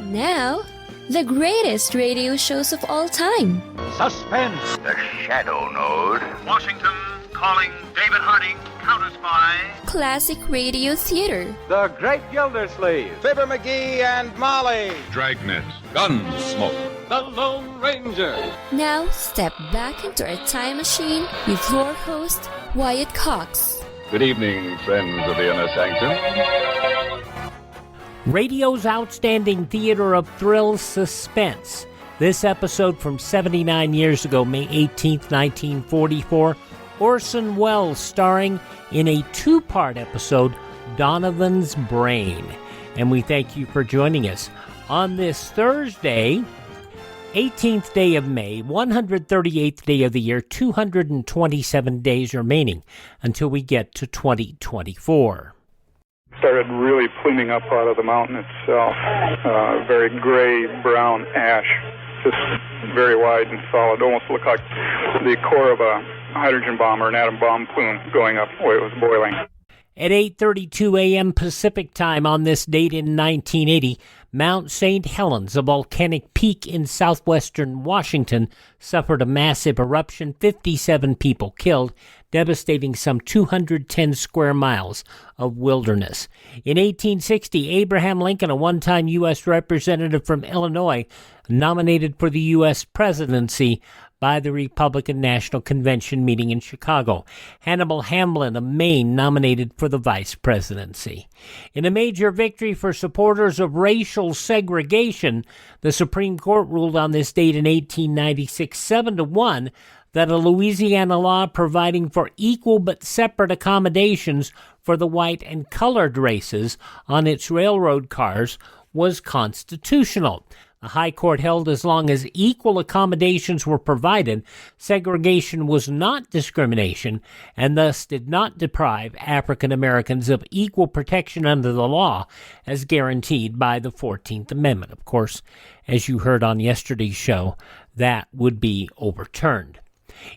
Now, the greatest radio shows of all time. Suspense. The Shadow Node. Washington calling David Harding, counter-spy. Classic radio theater. The Great Gildersleeve. Fibber McGee and Molly. Dragnet. Gunsmoke. The Lone Ranger. Now, step back into our time machine with your host, Wyatt Cox. Good evening, friends of the Inner Sanctum. Radio's outstanding theater of thrills, Suspense. This episode from 79 years ago, May 18th, 1944, Orson Welles starring in a two-part episode, Donovan's Brain. And we thank you for joining us on this Thursday, 18th day of May, 138th day of the year, 227 days remaining until we get to 2024. Started really cleaning up out of the mountain itself. Very gray-brown ash, just very wide and solid. Almost looked like the core of a hydrogen bomb or an atom bomb plume going up where it was boiling. At 8:32 a.m. Pacific time on this date in 1980, Mount St. Helens, a volcanic peak in southwestern Washington, suffered a massive eruption, 57 people killed, devastating some 210 square miles of wilderness. In 1860, Abraham Lincoln, a one-time U.S. representative from Illinois, nominated for the U.S. presidency by the Republican National Convention meeting in Chicago. Hannibal Hamlin of Maine nominated for the vice presidency. In a major victory for supporters of racial segregation, the Supreme Court ruled on this date in 1896, 7-1, that a Louisiana law providing for equal but separate accommodations for the white and colored races on its railroad cars was constitutional. The High Court held as long as equal accommodations were provided, segregation was not discrimination and thus did not deprive African Americans of equal protection under the law as guaranteed by the 14th Amendment. Of course, as you heard on yesterday's show, that would be overturned.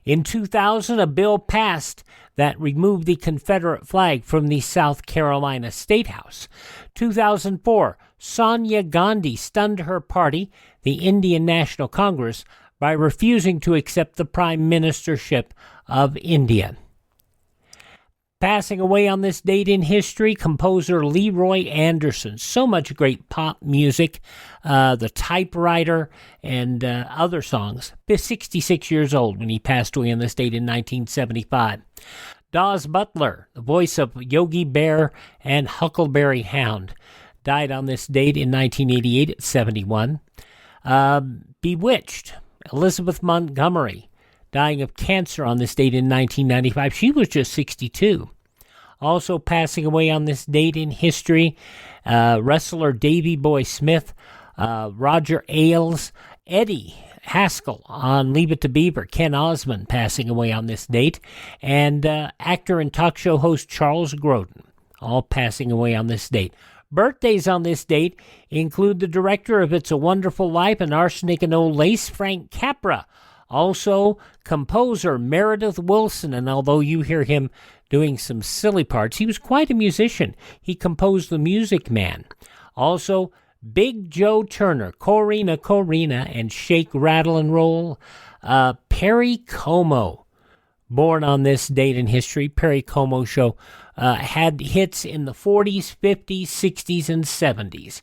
In 2000, a bill passed that removed the Confederate flag from the South Carolina State House. 2004, Sonia Gandhi stunned her party, the Indian National Congress, by refusing to accept the prime ministership of India. Passing away on this date in history, composer Leroy Anderson. So much great pop music, The Typewriter, and other songs. 66 years old when he passed away on this date in 1975. Dawes Butler, the voice of Yogi Bear and Huckleberry Hound, died on this date in 1988 at 71. Bewitched, Elizabeth Montgomery, dying of cancer on this date in 1995. She was just 62. Also passing away on this date in history, wrestler Davey Boy Smith, Roger Ailes, Eddie Haskell on Leave It to Beaver, Ken Osmond passing away on this date, and actor and talk show host Charles Grodin, all passing away on this date. Birthdays on this date include the director of It's a Wonderful Life and Arsenic and Old Lace, Frank Capra. Also, composer Meredith Willson, and although you hear him doing some silly parts, he was quite a musician. He composed The Music Man. Also, Big Joe Turner, Corina, and Shake, Rattle, and Roll. Perry Como, born on this date in history. Perry Como Show had hits in the 40s, 50s, 60s, and 70s.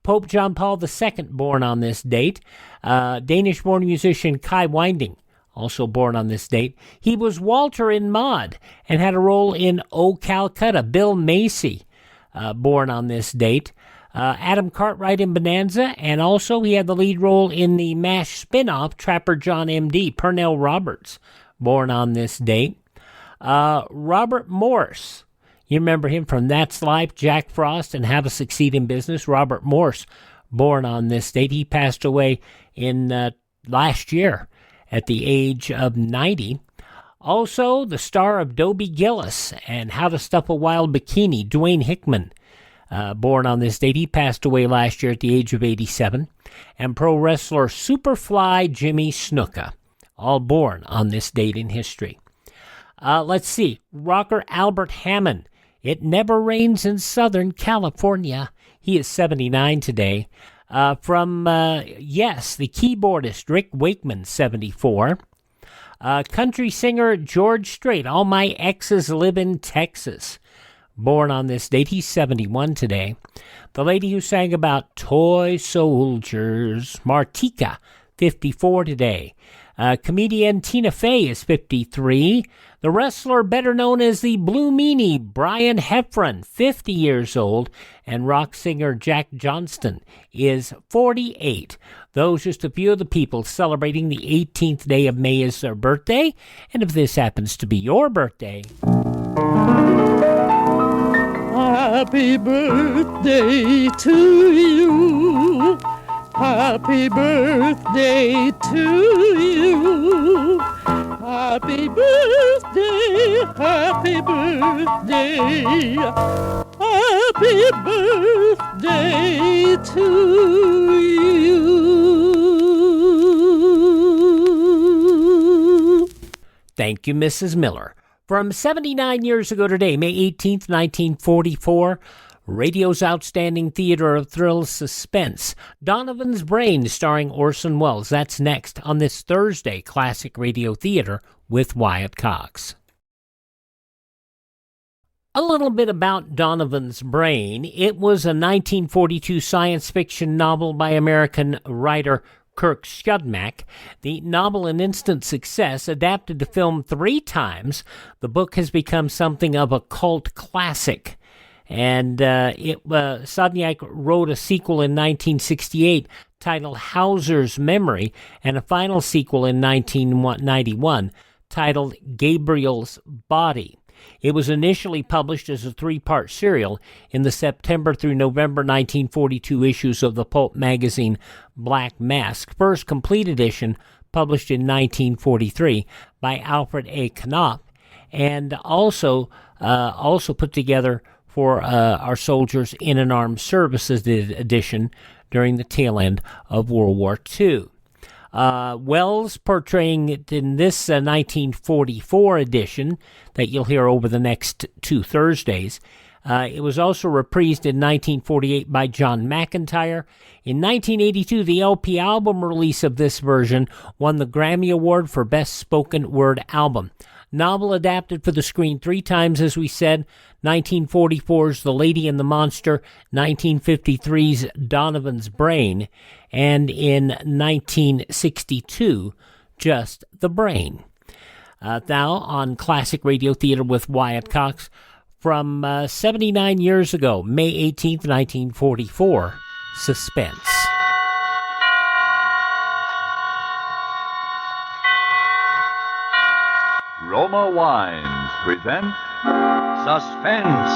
Pope John Paul II, born on this date. Danish-born musician Kai Winding, also born on this date. He was Walter in Maude and had a role in O Calcutta. Bill Macy, born on this date. Adam Cartwright in Bonanza, and also he had the lead role in the MASH spin-off Trapper John M.D. Pernell Roberts, born on this date. Robert Morse, you remember him from That's Life, Jack Frost, and How to Succeed in Business. Robert Morse, born on this date. He passed away in last year at the age of 90. Also, the star of Dobie Gillis and How to Stuff a Wild Bikini, Dwayne Hickman, born on this date. He passed away last year at the age of 87. And pro wrestler Superfly Jimmy Snuka, all born on this date in history. Let's see. Rocker Albert Hammond. It never rains in Southern California. He is 79 today. Yes, the keyboardist Rick Wakeman, 74. Country singer George Strait, All My Exes Live in Texas. Born on this date, he's 71 today. The lady who sang about toy soldiers, Martika, 54 today. Comedian Tina Fey is 53. The wrestler better known as the Blue Meanie, Brian Heffron, 50 years old. And rock singer Jack Johnston is 48. Those just a few of the people celebrating the 18th day of May as their birthday. And if this happens to be your birthday... Happy birthday to you. Happy birthday to you. Happy birthday, happy birthday. Happy birthday to you. Thank you, Mrs. Miller. From 79 years ago today, May 18th, 1944, radio's outstanding theater of thrills, Suspense, Donovan's Brain, starring Orson Welles. That's next on this Thursday Classic Radio Theater with Wyatt Cox. A little bit about Donovan's Brain. It was a 1942 science fiction novel by American writer Kirk Schudmack. The novel, an instant success, adapted to film 3 times. The book has become something of a cult classic. And Schudmack wrote a sequel in 1968 titled Hauser's Memory, and a final sequel in 1991 titled Gabriel's Body. It was initially published as a 3-part serial in the September through November 1942 issues of the pulp magazine Black Mask. First complete edition published in 1943 by Alfred A. Knopf, and also put together for our soldiers in an armed services edition during the tail end of World War II. Wells portraying it in this 1944 edition that you'll hear over the next 2 Thursdays. It was also reprised in 1948 by John McIntyre. In 1982, the LP album release of this version won the Grammy Award for Best Spoken Word Album. Novel adapted for the screen 3 times, as we said. 1944's The Lady and the Monster, 1953's Donovan's Brain, and in 1962, Just the Brain. Now on Classic Radio Theater with Wyatt Cox, from 79 years ago, May 18th, 1944, Suspense. Roma Wines present Suspense.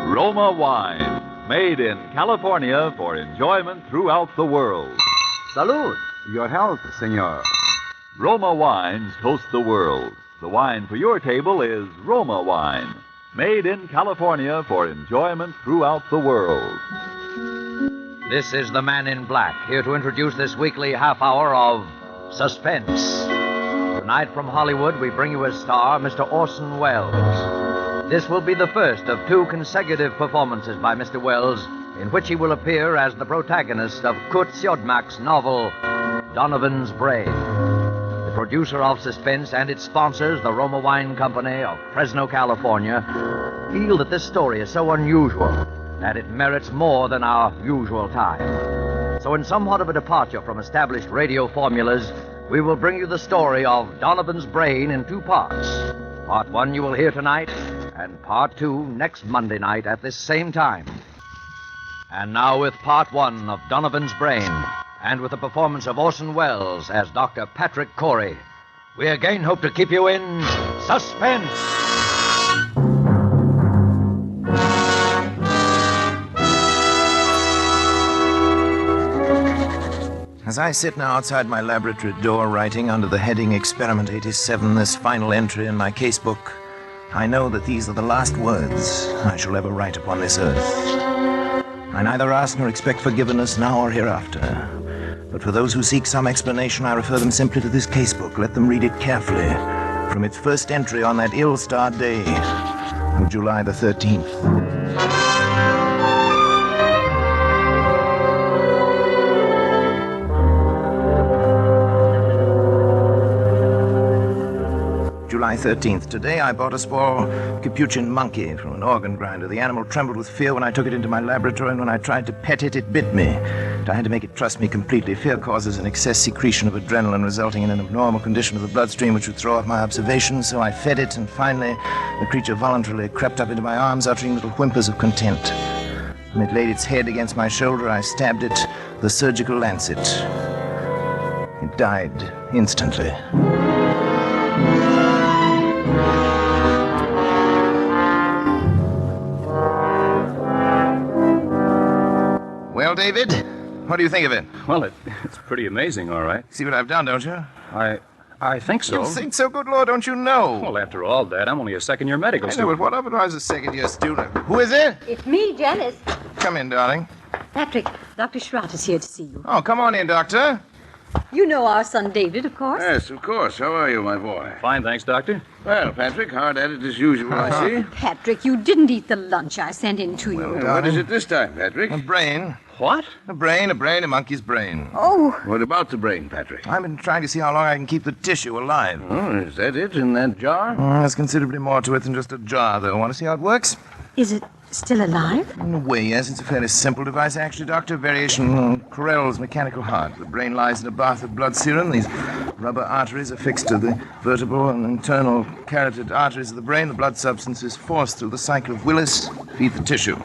Roma Wine, made in California for enjoyment throughout the world. Salud. Your health, senor. Roma Wines toast the world. The wine for your table is Roma Wine, made in California for enjoyment throughout the world. This is the Man in Black, here to introduce this weekly half hour of Suspense. Tonight from Hollywood, we bring you as star Mr. Orson Welles. This will be the first of 2 consecutive performances by Mr. Welles, in which he will appear as the protagonist of Kurt Schudmack's novel, Donovan's Brain. The producer of Suspense and its sponsors, the Roma Wine Company of Fresno, California, feel that this story is so unusual that it merits more than our usual time. So in somewhat of a departure from established radio formulas, we will bring you the story of Donovan's Brain in 2 parts. Part 1 you will hear tonight, and Part 2 next Monday night at this same time. And now with Part 1 of Donovan's Brain, and with the performance of Orson Welles as Dr. Patrick Corey, we again hope to keep you in suspense. As I sit now outside my laboratory door writing under the heading Experiment 87 this final entry in my casebook, I know that these are the last words I shall ever write upon this earth. I neither ask nor expect forgiveness now or hereafter. But for those who seek some explanation, I refer them simply to this casebook. Let them read it carefully from its first entry on that ill-starred day of July the 13th. July 13th. Today I bought a small capuchin monkey from an organ grinder. The animal trembled with fear when I took it into my laboratory, and when I tried to pet it, it bit me. I had to make it trust me completely. Fear causes an excess secretion of adrenaline, resulting in an abnormal condition of the bloodstream which would throw off my observations, so I fed it, and finally the creature voluntarily crept up into my arms, uttering little whimpers of content. When it laid its head against my shoulder, I stabbed it with a surgical lancet. It died instantly. Well, David, what do you think of it? Well, it's pretty amazing, all right. See what I've done, don't you? I think so. You think so? Good Lord, don't you know? Well, after all, Dad, I'm only a second-year medical I know, student. but what if I was a second-year student? Who is it? It's me, Janice. Come in, darling. Patrick, Dr. Schrott is here to see you. Oh, come on in, Doctor. You know our son David, of course. Yes, of course. How are you, my boy? Fine, thanks, Doctor. Well, Patrick, hard at it as usual, I see. Patrick, you didn't eat the lunch I sent in to you. Well, what is it this time, Patrick? A brain. What? A monkey's brain. Oh. What about the brain, Patrick? I've been trying to see how long I can keep the tissue alive. Oh, is that it in that jar? There's considerably more to it than just a jar, though. Want to see how it works? Is it still alive? In a way, yes. It's a fairly simple device, actually, Doctor. Variation on Corell's mechanical heart. The brain lies in a bath of blood serum. These rubber arteries are fixed to the vertebral and internal carotid arteries of the brain. The blood substance is forced through the cycle of Willis to feed the tissue.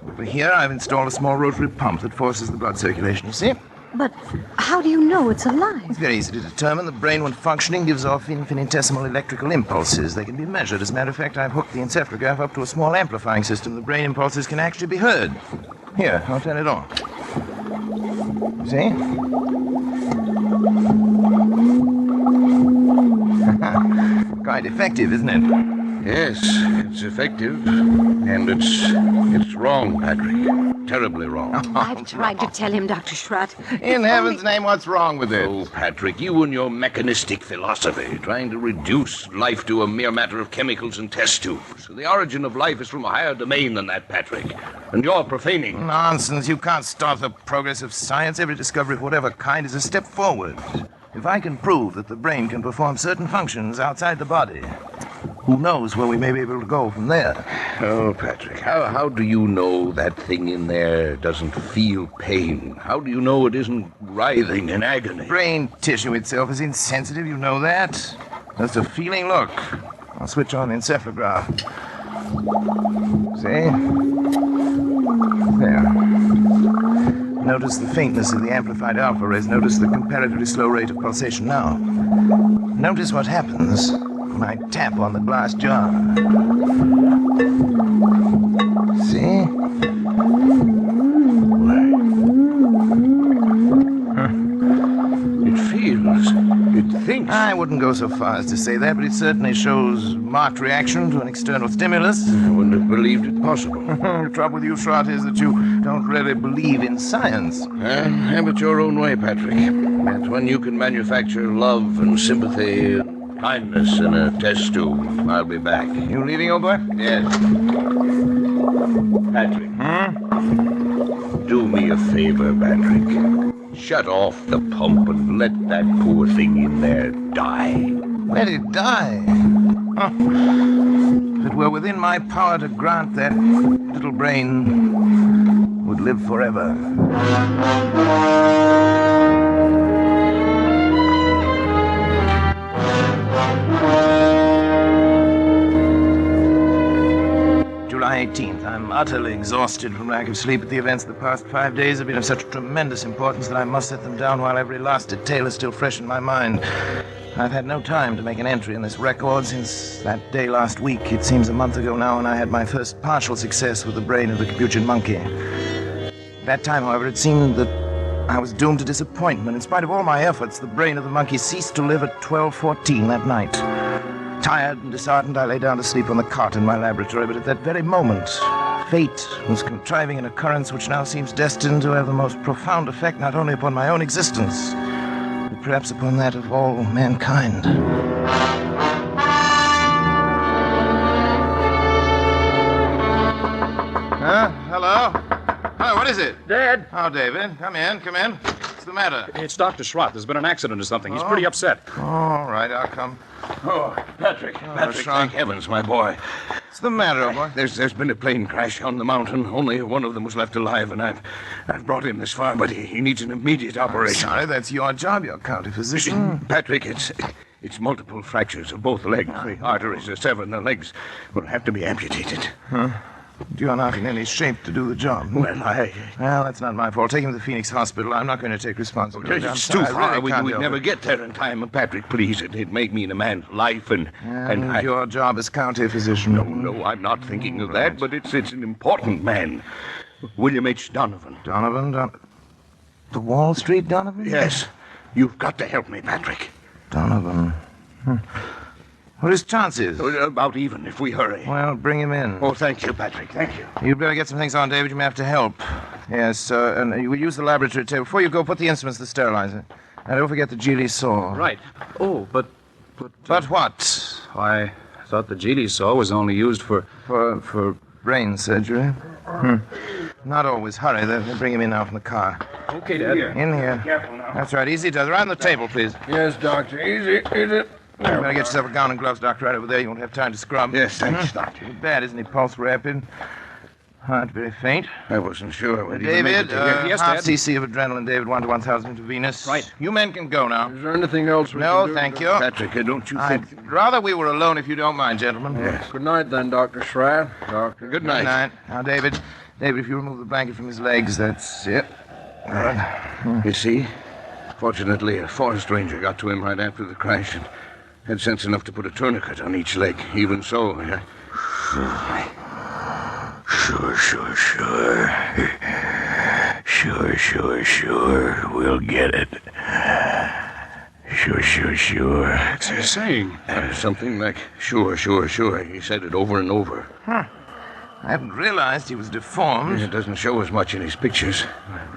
Over here, I've installed a small rotary pump that forces the blood circulation, you see? But how do you know it's alive? It's very easy to determine. The brain, when functioning, gives off infinitesimal electrical impulses. They can be measured. As a matter of fact, I've hooked the encephalograph up to a small amplifying system. The brain impulses can actually be heard. Here, I'll turn it on. See? Quite effective, isn't it? Yes, it's effective. And it's wrong, Patrick. Terribly wrong. I've tried to tell him, Dr. Schrott. In heaven's name, what's wrong with it? Oh, Patrick, you and your mechanistic philosophy, trying to reduce life to a mere matter of chemicals and test tubes. The origin of life is from a higher domain than that, Patrick. And you're profaning. Nonsense. You can't stop the progress of science. Every discovery of whatever kind is a step forward. If I can prove that the brain can perform certain functions outside the body, who knows where we may be able to go from there? Oh, Patrick, how do you know that thing in there doesn't feel pain? How do you know it isn't writhing in agony? Brain tissue itself is insensitive, you know that? That's a feeling. Look. I'll switch on the encephalograph. See? There. Notice the faintness of the amplified alpha rays. Notice the comparatively slow rate of pulsation now. Notice what happens when I tap on the glass jar. See? It feels. It thinks. I wouldn't go so far as to say that, but it certainly shows marked reaction to an external stimulus. I wouldn't have believed it possible. The trouble with you, Schrott, is that you don't really believe in science. Have it your own way, Patrick. That's when you can manufacture love and sympathy and kindness in a test tube. I'll be back. You leaving, old boy? Yes. Patrick. Do me a favor, Patrick. Shut off the pump and let that poor thing in there die. Let it die? Oh. If it were within my power to grant, that little brain would live forever. July 18th. I'm utterly exhausted from lack of sleep, but the events of the past 5 days have been of such tremendous importance that I must set them down while every last detail is still fresh in my mind. I've had no time to make an entry in this record since that day last week. It seems a month ago now, and I had my first partial success with the brain of the capuchin monkey. That time, however, it seemed that I was doomed to disappointment. In spite of all my efforts, the brain of the monkey ceased to live at 12:14 that night. Tired and disheartened, I lay down to sleep on the cot in my laboratory, but at that very moment, fate was contriving an occurrence which now seems destined to have the most profound effect not only upon my own existence, but perhaps upon that of all mankind. Hello? Oh, what is it? Dad. Oh, David, come in. What's the matter? It's Dr. Schrott. There's been an accident or something. He's pretty upset. All right, I'll come. Oh, Patrick, Schrott. thank heavens, my boy. What's the matter, boy? There's been a plane crash on the mountain. Only one of them was left alive, and I've brought him this far, but he needs an immediate operation. Sorry, that's your job. You're county physician. Patrick, it's multiple fractures of both legs. The arteries are severed, and the legs will have to be amputated. Huh? You're not in any shape to do the job. Well, Well, that's not my fault. Take him to the Phoenix Hospital. I'm not going to take responsibility. It's too far. We'd never get there in time. Patrick, please, it'd make me in a man's life, and your job as county physician. No, I'm not thinking of that, but it's an important man. William H. Donovan. Donovan? The Wall Street Donovan? Yes. You've got to help me, Patrick. Donovan. What are his chances? About even, if we hurry. Well, bring him in. Oh, thank you, Patrick. Thank you. You'd better get some things on, David. You may have to help. Yes, and you will use the laboratory table. Before you go, put the instruments in the sterilizer. And don't forget the Geely saw. Right. Oh, but what? I thought the Geely saw was only used for brain surgery. Not always. Hurry. They'll bring him in now from the car. Okay, Dad. In here. Careful now. That's right. Easy does. Around the table, please. Yes, Doctor. Easy. You better get yourself a gown and gloves, Doctor, right over there. You won't have time to scrub. Yes, thanks, Doctor. Too bad, isn't he? Pulse rapid. Heart very faint. I wasn't sure whether David, Yes, half Dad. cc of adrenaline, David, 1 to 1,000 intravenous. Right. You men can go now. Is there anything else we No, can do? thank you. Patrick, don't you think... I'd rather we were alone if you don't mind, gentlemen. Yes. Good night, then, Dr. Schrott. Doctor. Good night. Good night. Now, David, if you remove the blanket from his legs, that's it. All right. You see? Fortunately, a forest ranger got to him right after the crash and had sense enough to put a tourniquet on each leg. Even so, Sure. We'll get it. Sure. What's he saying? Something like, sure. He said it over and over. I hadn't realized he was deformed. It doesn't show as much in his pictures.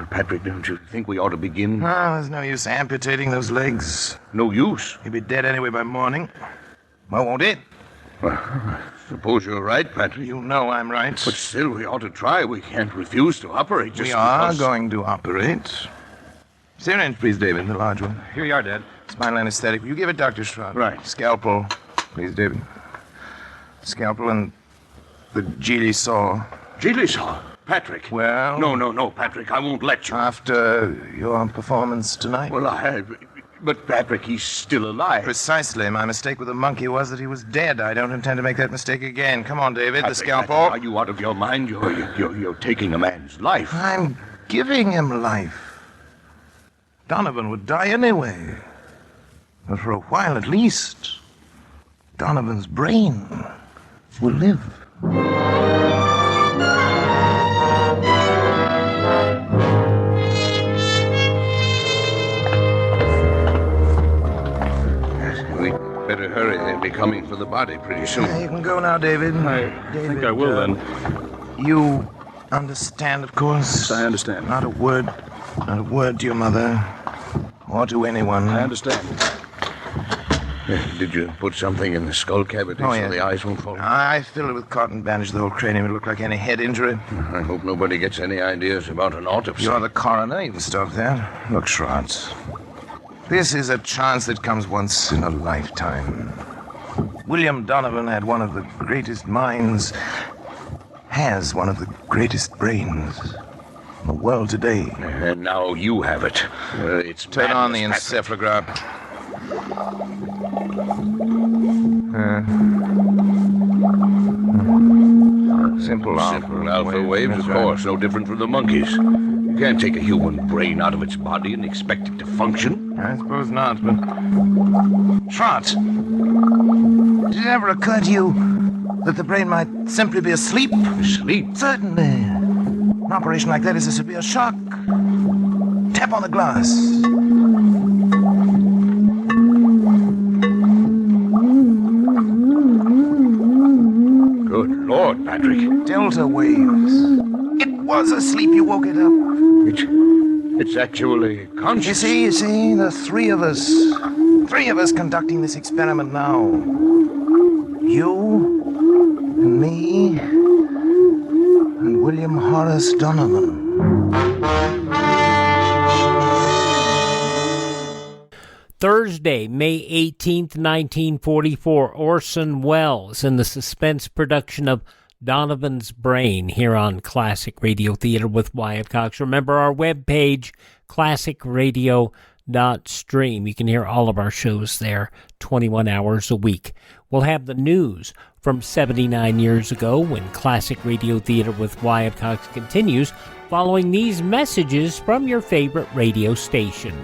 Patrick, don't you think we ought to begin? No, there's no use amputating those legs. No use? He'll be dead anyway by morning. Well, won't it? Well, I suppose you're right, Patrick. You know I'm right. But still, we ought to try. We can't refuse to operate just We are because... going to operate. Syringe, please, David, the large one. Here you are, Dad. Spinal anesthetic. Will you give it, Dr. Schrott? Right. Scalpel, please, David. Scalpel and the Geely saw. Geely saw? Patrick. Well... No, Patrick, I won't let you. After your performance tonight? Well, But, Patrick, he's still alive. Precisely. My mistake with the monkey was that he was dead. I don't intend to make that mistake again. Come on, David, Patrick, the scalpel. Patrick, are you out of your mind? You're taking a man's life. I'm giving him life. Donovan would die anyway. But for a while at least, Donovan's brain will live. We'd better hurry. They'll be coming for the body pretty soon. You can go now, David. I think I will, then. You understand, of course? Yes, I understand. Not a word to your mother or to anyone. I understand. Did you put something in the skull cavity so the eyes won't fall? I filled it with cotton, bandaged the whole cranium. It looked like any head injury. I hope nobody gets any ideas about an autopsy. You're the coroner. You can stop that. Look, Schrott. This is a chance that comes once in a lifetime. William Donovan had one of the greatest minds, has one of the greatest brains in the world today. And now you have it. It's Turn on the madness, encephalograph. Simple alpha waves, of course, no different from the monkeys. You can't take a human brain out of its body and expect it to function. I suppose not, but... Schrott, did it ever occur to you that the brain might simply be asleep? Asleep? Certainly. An operation like that is a severe shock. Tap on the glass. Good Lord, Patrick. Delta waves. It was asleep. You woke it up. It's actually conscious. You see, the three of us conducting this experiment now. You, and me, and William Horace Donovan. Thursday, May 18th, 1944, Orson Welles in the Suspense production of Donovan's Brain here on Classic Radio Theater with Wyatt Cox. Remember our webpage, classicradio.stream. You can hear all of our shows there 21 hours a week. We'll have the news from 79 years ago when Classic Radio Theater with Wyatt Cox continues following these messages from your favorite radio station.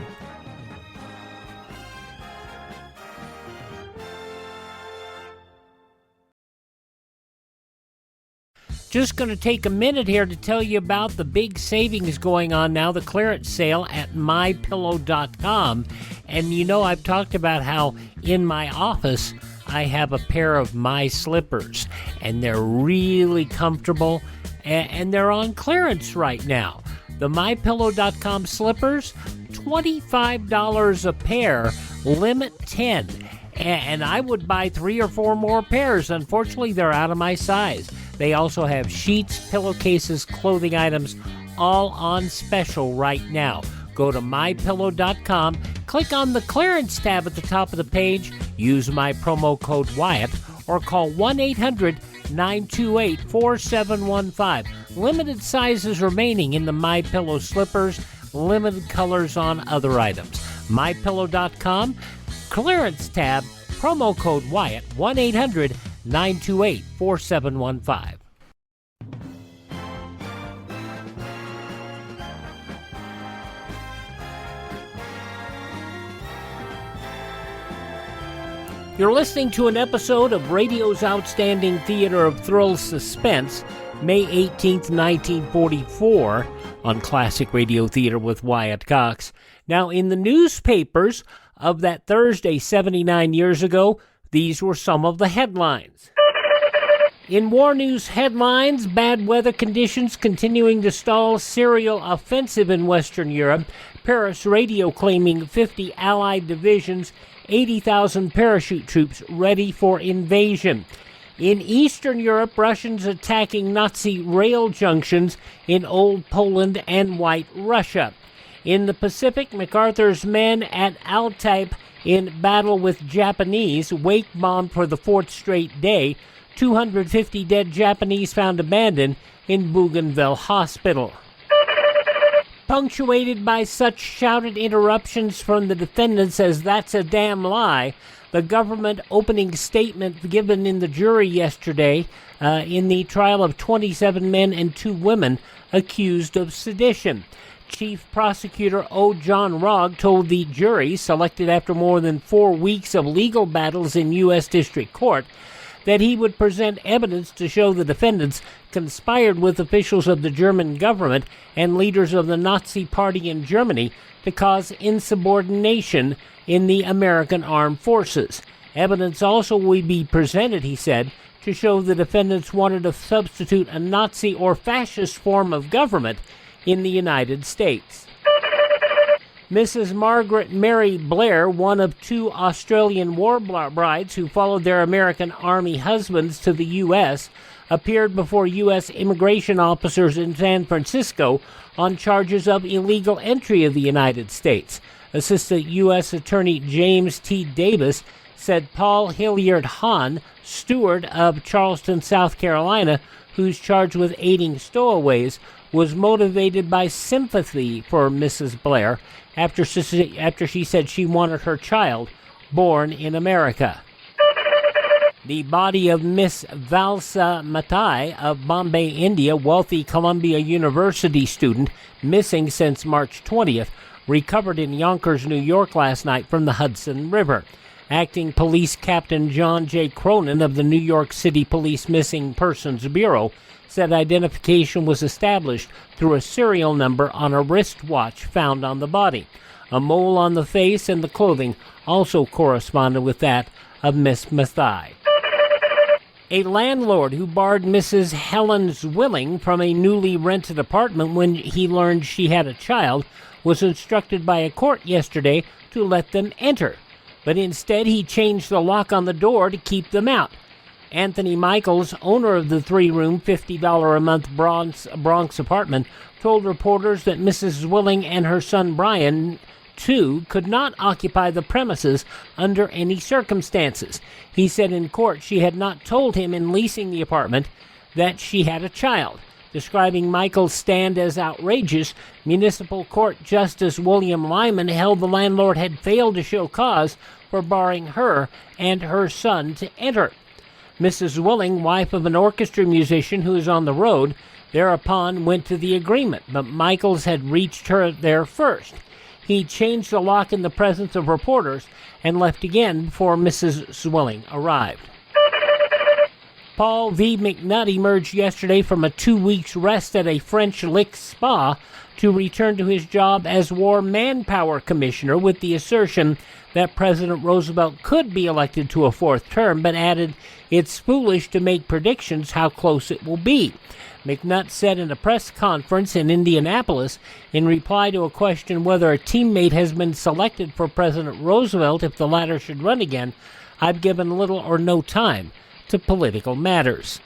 Just going to take a minute here to tell you about the big savings going on now, the clearance sale at mypillow.com. And you know, I've talked about how in my office I have a pair of my slippers, and they're really comfortable, and they're on clearance right now. The mypillow.com slippers, $25 a pair, limit 10. And I would buy 3 or 4 more pairs. Unfortunately, they're out of my size. They also have sheets, pillowcases, clothing items, all on special right now. Go to mypillow.com, click on the clearance tab at the top of the page, use my promo code Wyatt, or call 1-800-928-4715. Limited sizes remaining in the MyPillow slippers, limited colors on other items. mypillow.com, clearance tab, promo code Wyatt, 1-800-928-4715. You're listening to an episode of radio's outstanding theater of thrills, Suspense, May 18th, 1944, on Classic Radio Theater with Wyatt Cox. Now, in the newspapers of that Thursday 79 years ago, these were some of the headlines. In war news headlines, bad weather conditions continuing to stall Syrian offensive in Western Europe. Paris radio claiming 50 Allied divisions, 80,000 parachute troops ready for invasion. In Eastern Europe, Russians attacking Nazi rail junctions in Old Poland and White Russia. In the Pacific, MacArthur's men at Al-Taib in battle with Japanese, wake bombed for the 4th straight day. 250 dead Japanese found abandoned in Bougainville Hospital. Punctuated by such shouted interruptions from the defendants as "that's a damn lie," the government opening statement given in the jury yesterday in the trial of 27 men and 2 women accused of sedition. Chief Prosecutor O. John Rogg told the jury, selected after more than 4 weeks of legal battles in U.S. District Court, that he would present evidence to show the defendants conspired with officials of the German government and leaders of the Nazi Party in Germany to cause insubordination in the American armed forces. Evidence also will be presented, he said, to show the defendants wanted to substitute a Nazi or fascist form of government in the United States. Mrs. Margaret Mary Blair, one of 2 Australian war brides who followed their American Army husbands to the U.S., appeared before U.S. immigration officers in San Francisco on charges of illegal entry of the United States. Assistant U.S. Attorney James T. Davis said Paul Hilliard Hahn, steward of Charleston, South Carolina, who's charged with aiding stowaways, was motivated by sympathy for Mrs. Blair after she said she wanted her child born in America. The body of Miss Valsa Matai of Bombay, India, wealthy Columbia University student, missing since March 20th, recovered in Yonkers, New York last night from the Hudson River. Acting Police Captain John J. Cronin of the New York City Police Missing Persons Bureau said identification was established through a serial number on a wristwatch found on the body. A mole on the face and the clothing also corresponded with that of Miss Mathai. A landlord who barred Mrs. Helen Zwilling from a newly rented apartment when he learned she had a child was instructed by a court yesterday to let them enter, but instead he changed the lock on the door to keep them out. Anthony Michaels, owner of the 3-room, $50 a month Bronx apartment, told reporters that Mrs. Zwilling and her son Brian, too, could not occupy the premises under any circumstances. He said in court she had not told him in leasing the apartment that she had a child. Describing Michael's stand as outrageous, Municipal Court Justice William Lyman held the landlord had failed to show cause for barring her and her son to enter. Mrs. Zwilling, wife of an orchestra musician who is on the road, thereupon went to the agreement, but Michaels had reached her there first. He changed the lock in the presence of reporters and left again before Mrs. Zwilling arrived. Paul V. McNutt emerged yesterday from a 2-week rest at a French Lick spa to return to his job as War Manpower Commissioner with the assertion that President Roosevelt could be elected to a 4th term, but added it's foolish to make predictions how close it will be. McNutt said in a press conference in Indianapolis in reply to a question whether a teammate has been selected for President Roosevelt if the latter should run again, I've given little or no time to political matters.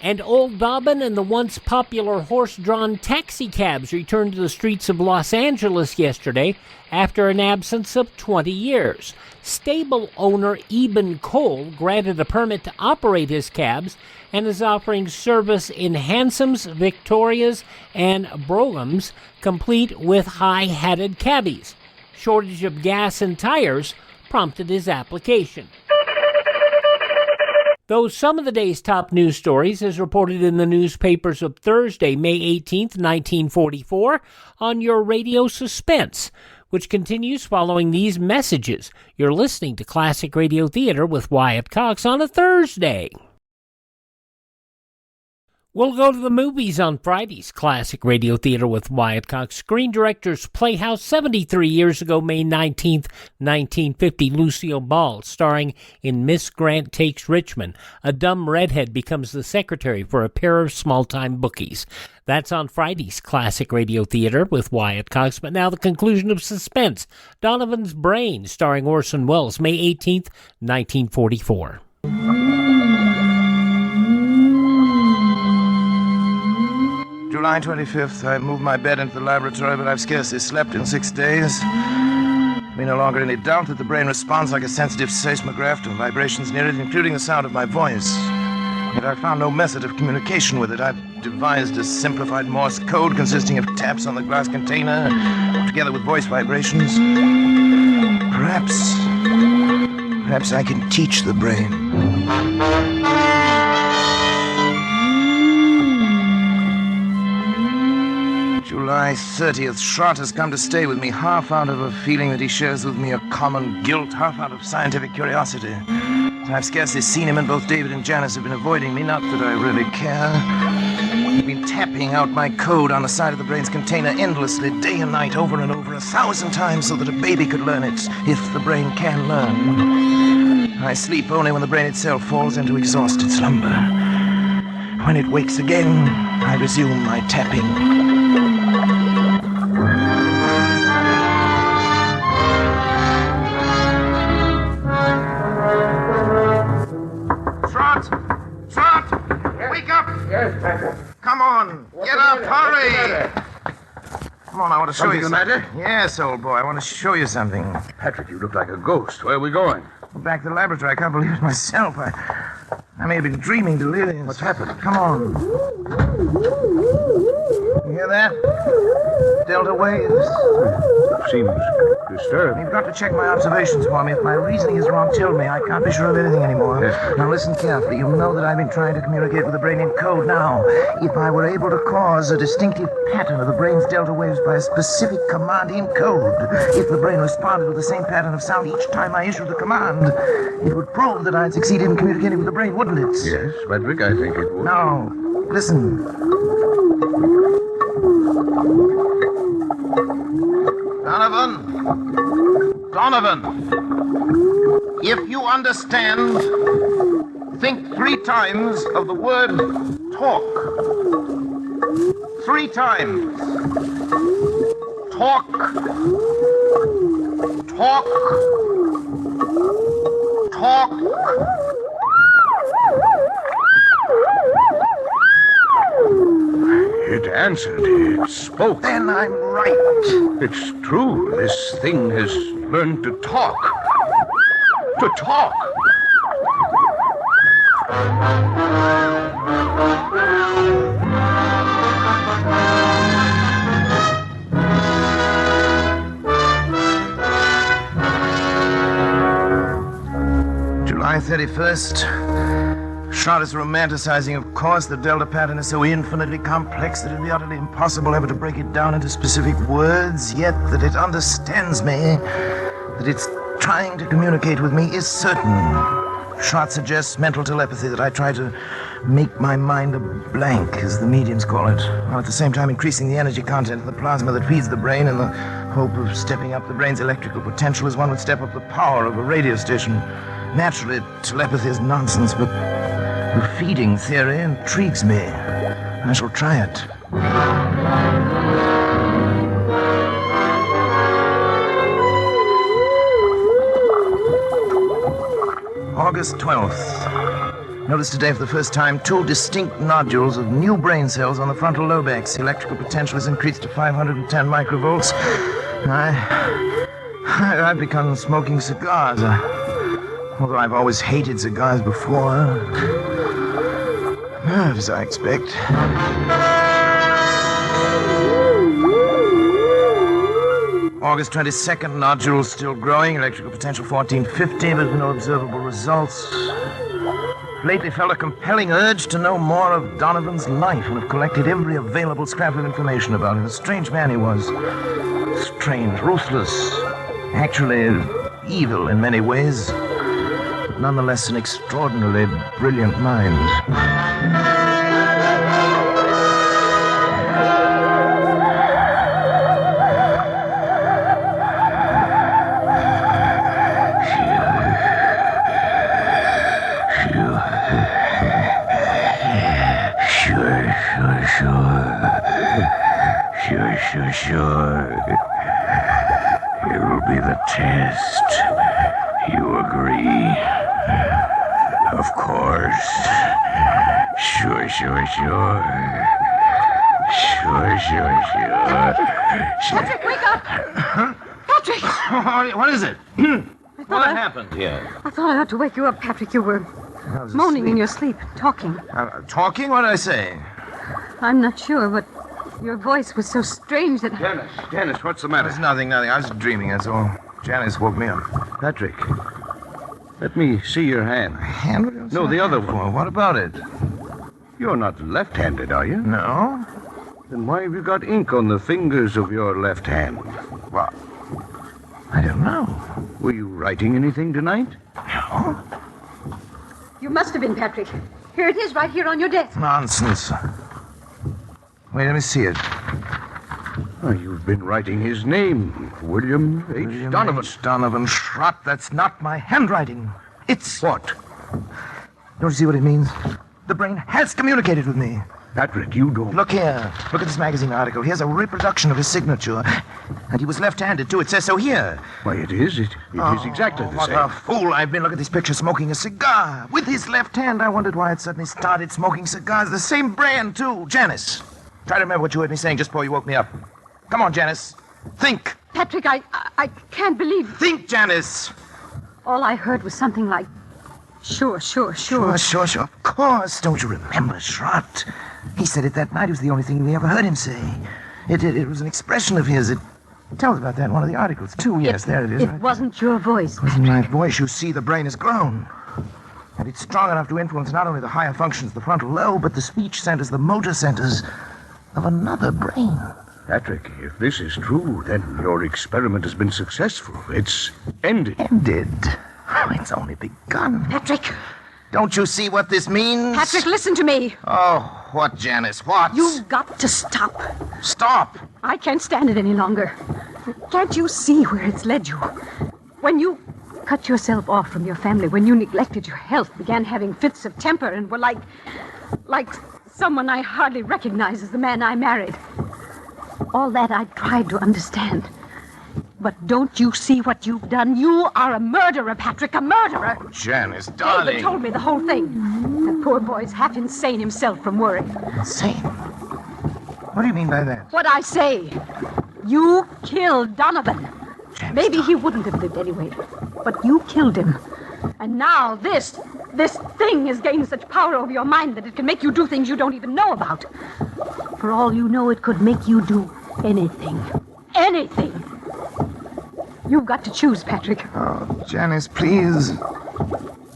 And Old Donovan and the once popular horse-drawn taxicabs returned to the streets of Los Angeles yesterday after an absence of 20 years. Stable owner Eben Cole granted a permit to operate his cabs and is offering service in Hansoms, Victorias, and Broughams, complete with high-hatted cabbies. Shortage of gas and tires prompted his application. Though some of the day's top news stories, as reported in the newspapers of Thursday, May 18th, 1944, on your radio Suspense, which continues following these messages. You're listening to Classic Radio Theater with Wyatt Cox on a Thursday. We'll go to the movies on Friday's Classic Radio Theater with Wyatt Cox. Screen Directors Playhouse, 73 years ago, May 19th, 1950, Lucille Ball, starring in Miss Grant Takes Richmond. A dumb redhead becomes the secretary for a pair of small-time bookies. That's on Friday's Classic Radio Theater with Wyatt Cox. But now the conclusion of Suspense. Donovan's Brain, starring Orson Welles, May 18th, 1944. July 25th, I moved my bed into the laboratory, but I've scarcely slept in 6 days. There'll be no longer any doubt that the brain responds like a sensitive seismograph to vibrations near it, including the sound of my voice. Yet I found no method of communication with it. I've devised a simplified Morse code consisting of taps on the glass container, together with voice vibrations. Perhaps I can teach the brain. July 30th, Schrott has come to stay with me, half out of a feeling that he shares with me a common guilt, half out of scientific curiosity. I've scarcely seen him, and both David and Janice have been avoiding me, not that I really care. I've been tapping out my code on the side of the brain's container endlessly, day and night, over and over, 1,000 times, so that a baby could learn it, if the brain can learn. I sleep only when the brain itself falls into exhausted slumber. When it wakes again, I resume my tapping. Come on, get up, hurry! Come on, I want to show you something. Something the matter? Yes, old boy, I want to show you something. Patrick, you look like a ghost. Where are we going? Back to the laboratory. I can't believe it myself. I may have been dreaming delirious. What's happened? Come on. You hear that? Delta waves. Seems disturbed. You've got to check my observations for me. If my reasoning is wrong, tell me. I can't be sure of anything anymore. Yes. Now listen carefully. You'll know that I've been trying to communicate with the brain in code. Now, if I were able to cause a distinctive pattern of the brain's delta waves by a specific command in code, if the brain responded with the same pattern of sound each time I issued the command, it would prove that I'd succeeded in communicating with the brain, wouldn't it? Yes, Frederick, I think it would. Now, listen. Donovan, if you understand, think 3 times of the word talk. 3 times. Talk. Talk. Talk. It answered. It spoke. Then I'm right. It's true. This thing has learned to talk. To talk. July 31st. Schrott is romanticizing, of course. The Delta pattern is so infinitely complex that it would be utterly impossible ever to break it down into specific words, yet that it understands me, that it's trying to communicate with me is certain. Schrott suggests mental telepathy, that I try to make my mind a blank, as the mediums call it, while at the same time increasing the energy content of the plasma that feeds the brain in the hope of stepping up the brain's electrical potential as one would step up the power of a radio station. Naturally, telepathy is nonsense, but the feeding theory intrigues me. I shall try it. August 12th. Noticed today for the first time 2 distinct nodules of new brain cells on the frontal lobex. The electrical potential has increased to 510 microvolts. I've begun smoking cigars. Although I've always hated cigars before. Nerves, I expect. August 22nd, nodules still growing, electrical potential 1450, but no observable results. Lately felt a compelling urge to know more of Donovan's life and have collected every available scrap of information about him. A strange man he was. Strange, ruthless, actually evil in many ways. Nonetheless, an extraordinarily brilliant mind. Sure. Here will be the test. You agree? Of course. Sure. Patrick, wake up! Patrick! What is it? What happened here? I thought I ought to wake you up, Patrick. You were moaning in your sleep, talking. Talking? What did I say? I'm not sure, but your voice was so strange that... Janice, what's the matter? It's nothing. I was dreaming, that's all. Janice woke me up. Patrick, let me see your hand. Hand? No, the other one. What about it? You're not left-handed, are you? No. Then why have you got ink on the fingers of your left hand? Well, I don't know. Were you writing anything tonight? No. You must have been, Patrick. Here it is, right here on your desk. Nonsense. Wait, let me see it. Oh, you've been writing his name. William H. Donovan. Donovan Schrott. That's not my handwriting. It's... What? Don't you see what it means? The brain has communicated with me. Patrick, you don't... Look here. Look at this magazine article. Here's a reproduction of his signature. And he was left-handed, too. It says so here. Why, it is. It is exactly the what same. What a fool I've been. Look at this picture, smoking a cigar. With his left hand. I wondered why it suddenly started smoking cigars. The same brand, too. Janice. Try to remember what you heard me saying just before you woke me up. Come on, Janice. Think. Patrick, I can't believe... Think, Janice. All I heard was something like... Sure. Sure. Of course. Don't you remember, Schrott? He said it that night. It was the only thing we ever heard him say. It was an expression of his. It tells about that in one of the articles, too. Yes, there it is. It wasn't your voice. It wasn't my voice. You see, the brain has grown. And it's strong enough to influence not only the higher functions of the frontal lobe, but the speech centers, the motor centers of another brain. Patrick, if this is true, then your experiment has been successful. It's ended. Ended? Oh, it's only begun. Patrick! Don't you see what this means? Patrick, listen to me. Oh, what, Janice? What? You've got to stop. Stop? I can't stand it any longer. Can't you see where it's led you? When you cut yourself off from your family, when you neglected your health, began having fits of temper, and were like someone I hardly recognize as the man I married. All that I tried to understand. But don't you see what you've done? You are a murderer, Patrick, a murderer. Janice, darling. David told me the whole thing. That poor boy's half insane himself from worry. Insane? What do you mean by that? What I say. You killed Donovan. Maybe he wouldn't have lived anyway, but you killed him. And now this thing has gained such power over your mind that it can make you do things you don't even know about. For all you know, it could make you do anything. Anything. You've got to choose, Patrick. Oh, Janice, please.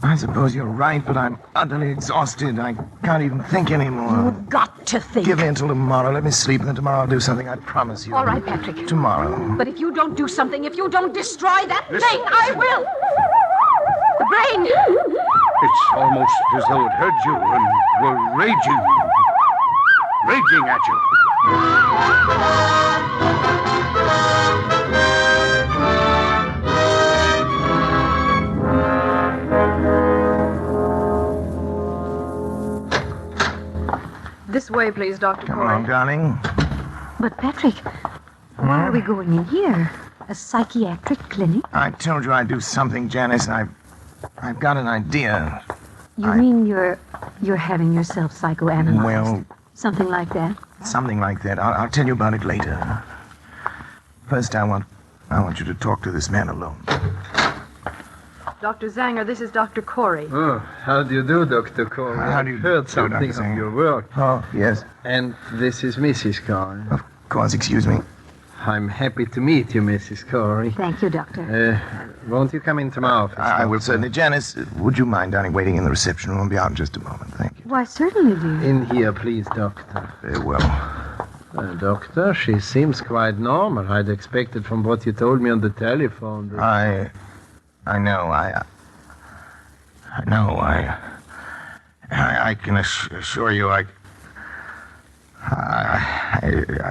I suppose you're right, but I'm utterly exhausted. I can't even think anymore. You've got to think. Give me until tomorrow. Let me sleep, and then tomorrow I'll do something. I promise you. All right, Patrick. Tomorrow. But if you don't do something, if you don't destroy that thing, I will. The brain. It's almost as though it heard you and were raging at you. This way, please, Dr. Come along, darling. But, Patrick, why are we going in here? A psychiatric clinic? I told you I'd do something, Janice. I've got an idea. You mean you're having yourself psychoanalyzed? Well... Something like that? Something like that. I'll tell you about it later. First, I want you to talk to this man alone. Dr. Zanger, this is Dr. Corey. Oh, how do you do, Dr. Corey? How do you heard do, something Dr. of Zanger? your work. Oh, yes. And this is Mrs. Corey. Of course, excuse me. I'm happy to meet you, Mrs. Corey. Thank you, Doctor. Won't you come into my office? I will certainly. Janice, would you mind, darling, waiting in the reception room? I'll be out in just a moment. Thank you. Why, certainly, dear. In here, please, Doctor. Very well. Doctor, she seems quite normal. I'd expected from what you told me on the telephone. That... I know. I can assure you, I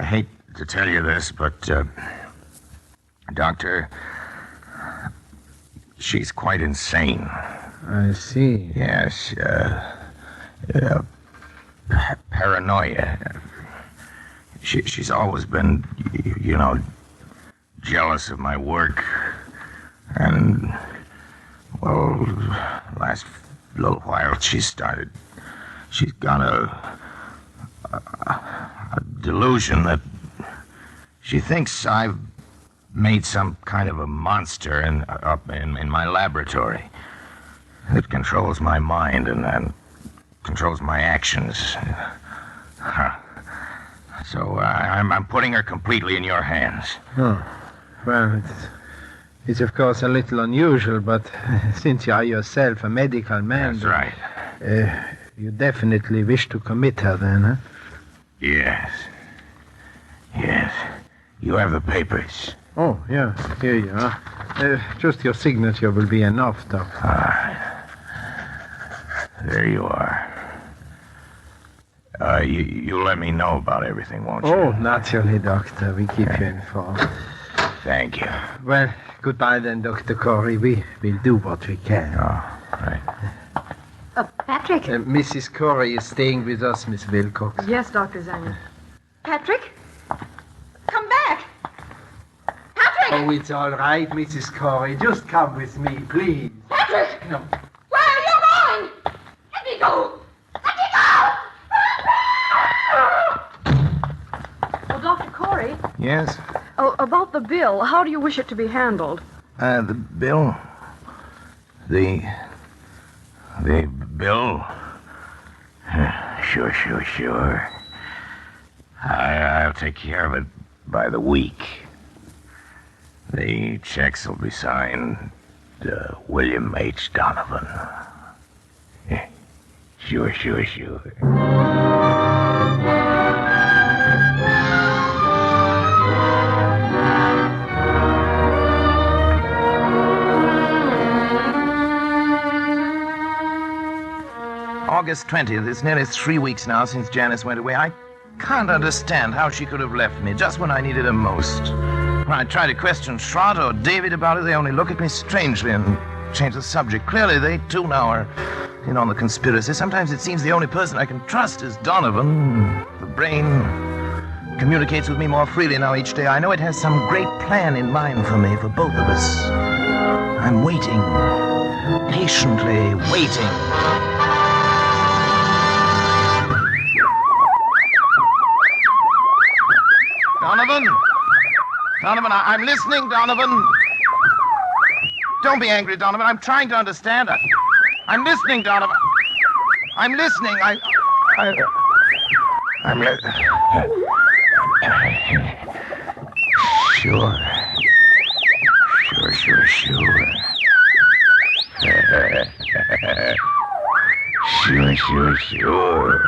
hate to tell you this, but, Doctor, she's quite insane. I see. Yes, paranoia. She's always been, jealous of my work. And, well, last little while she's got a delusion that she thinks I've made some kind of a monster up in my laboratory that controls my mind and controls my actions. So I'm putting her completely in your hands. Oh, well, it's of course a little unusual, but since you are yourself a medical man... That's right. You definitely wish to commit her then, huh? Yes. You have the papers. Oh, yeah, here you are. Just your signature will be enough, Doctor. All right. There you are. You'll let me know about everything, won't you? Oh, naturally, Doctor. We keep you informed. Thank you. Well, goodbye then, Dr. Corey. We'll do what we can. Oh, right. Patrick? Mrs. Corey is staying with us, Miss Wilcox. Yes, Dr. Zanger. Patrick? Come back! Patrick! Oh, it's all right, Mrs. Corey. Just come with me, please. Patrick! No. Where are you going? Let me go! Let me go! Well, Dr. Corey? Yes? Oh, about the bill, how do you wish it to be handled? The bill? The bill? Sure. I'll take care of it by the week. The checks will be signed William H. Donovan. Sure. August 20th. It's nearly 3 weeks now since Janice went away. I can't understand how she could have left me just when I needed her most. When I try to question Schrott or David about it, they only look at me strangely and change the subject. Clearly, they too now are in on the conspiracy. Sometimes it seems the only person I can trust is Donovan. The brain communicates with me more freely now each day. I know it has some great plan in mind for me, for both of us. I'm waiting, patiently waiting. Donovan? Donovan, I'm listening, Donovan. Don't be angry, Donovan. I'm trying to understand. I'm listening, Donovan. I'm listening. I'm listening. Sure. Sure.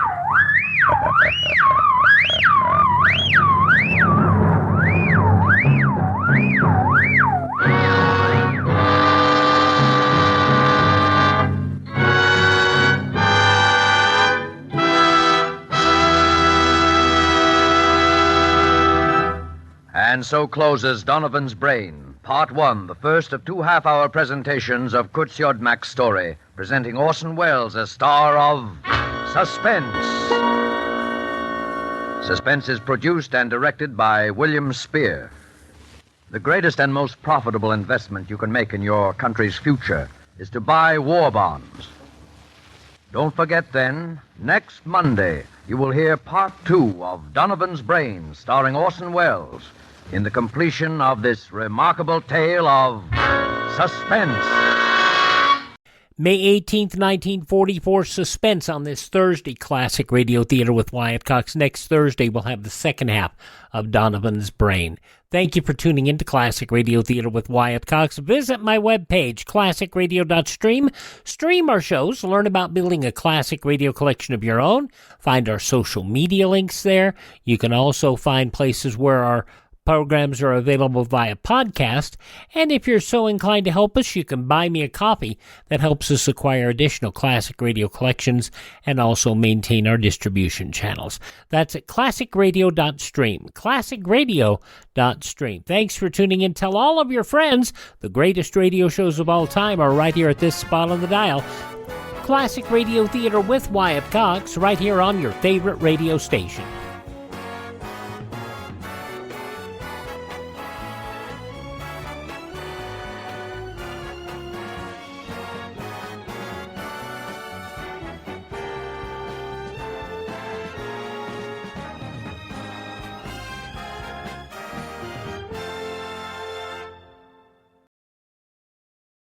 And so closes Donovan's Brain, Part 1, the first of 2 half-hour presentations of Kurt Siodmak's story, presenting Orson Welles as star of Suspense. Suspense is produced and directed by William Spear. The greatest and most profitable investment you can make in your country's future is to buy war bonds. Don't forget, then, next Monday, you will hear Part 2 of Donovan's Brain, starring Orson Welles, in the completion of this remarkable tale of suspense. May 18th, 1944, Suspense on this Thursday, Classic Radio Theater with Wyatt Cox. Next Thursday, we'll have the second half of Donovan's Brain. Thank you for tuning in to Classic Radio Theater with Wyatt Cox. Visit my webpage, classicradio.stream. Stream our shows, learn about building a classic radio collection of your own. Find our social media links there. You can also find places where our programs are available via podcast, and if you're so inclined to help us, you can buy me a copy that helps us acquire additional classic radio collections and also maintain our distribution channels. That's at classicradio.stream, classicradio.stream. Thanks for tuning in. Tell all of your friends the greatest radio shows of all time are right here at this spot on the dial. Classic Radio Theater with Wyatt Cox, right here on your favorite radio station.